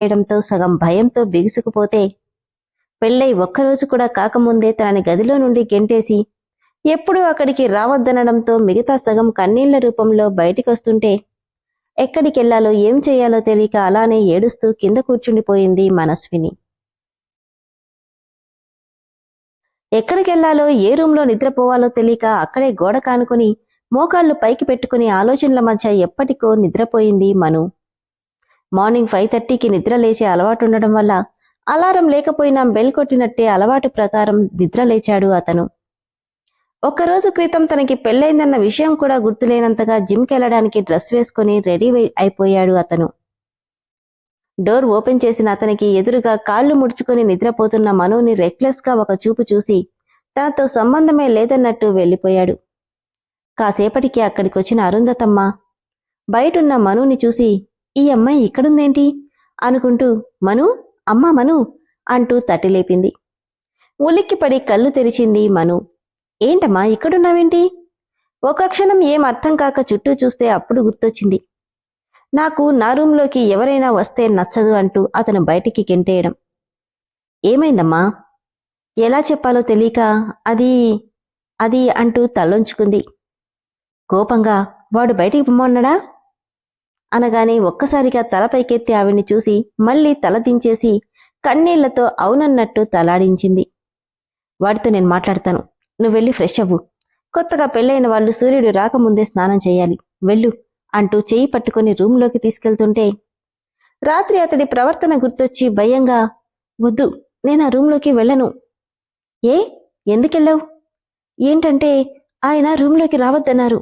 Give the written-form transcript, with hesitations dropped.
చేయడంతో సగం భయంతో బిగుసుకుపోతే పెళ్ళై ఒక్కరోజు కూడా కాకముందే తనని గదిలో నుండి గెంటేసి ఎప్పుడూ అక్కడికి రావద్దనడంతో మిగతా సగం కన్నీళ్ల రూపంలో బయటికొస్తుంటే ఎక్కడికెళ్లాలో ఏం చెయ్యాలో తెలియక అలానే ఏడుస్తూ కింద కూర్చుండిపోయింది మనస్విని. ఎక్కడికెళ్లాలో ఏ రూంలో నిద్రపోవాలో తెలియక అక్కడే గోడ కానుకుని మోకాళ్లు పైకి పెట్టుకుని ఆలోచనల మధ్య ఎప్పటికో నిద్రపోయింది మను. మార్నింగ్ 5:30కి నిద్ర లేచే అలవాటుండడం వల్ల అలారం లేకపోయినా బెల్ కొట్టినట్టే అలవాటు ప్రకారం నిద్రలేచాడు అతను. ఒక్కరోజు క్రితం తనకి పెళ్లైందన్న విషయం కూడా గుర్తులేనంతగా జిమ్కెళ్లడానికి డ్రెస్ వేసుకుని రెడీ అయిపోయాడు అతను. డోర్ ఓపెన్ చేసిన అతనికి ఎదురుగా కాళ్లు ముడుచుకుని నిద్రపోతున్న మనుని రెక్లెస్ గా ఒక చూపు చూసి తనతో సంబంధమే లేదన్నట్టు వెళ్లిపోయాడు. కాసేపటికి అక్కడికొచ్చిన అరుంధతమ్మ బయటున్న మనుని చూసి ఈ అమ్మాయి ఇక్కడుందేంటి అనుకుంటూ మను, అమ్మా మను అంటూ తట్టిలేపింది. ఉలిక్కిపడి కళ్ళు తెరిచింది మను. ఏంటమ్మా ఇక్కడున్నావేంటి? ఒక క్షణం ఏం అర్థం కాక చుట్టూ చూస్తే అప్పుడు గుర్తొచ్చింది. నాకు నా రూంలోకి ఎవరైనా వస్తే నచ్చదు అంటూ అతను బయటికి గెంటేయడం. ఏమైందమ్మా? ఎలా చెప్పాలో తెలియక అది అంటూ తలొంచుకుంది. కోపంగా వాడు బయటికి పొమ్మన్నాడా అనగానే ఒక్కసారిగా తలపైకెత్తి ఆవిడ్ని చూసి మళ్లీ తల దించేసి కన్నీళ్లతో అవునన్నట్టు తలాడించింది. వాడితో నేను మాట్లాడతాను, నువ్వెళ్ళి ఫ్రెష్ అవ్వు. కొత్తగా పెళ్ళైన వాళ్ళు సూర్యుడు రాకముందే స్నానం చేయాలి, వెళ్ళు అంటూ చెయ్యి పట్టుకుని రూంలోకి తీసుకెళ్తుంటే రాత్రి అతడి ప్రవర్తన గుర్తొచ్చి భయంగా వద్దు, నేను ఆ రూంలోకి వెళ్ళను. ఏ ఎందుకెళ్ళావు? ఏంటంటే ఆయన రూంలోకి రావద్దన్నారు.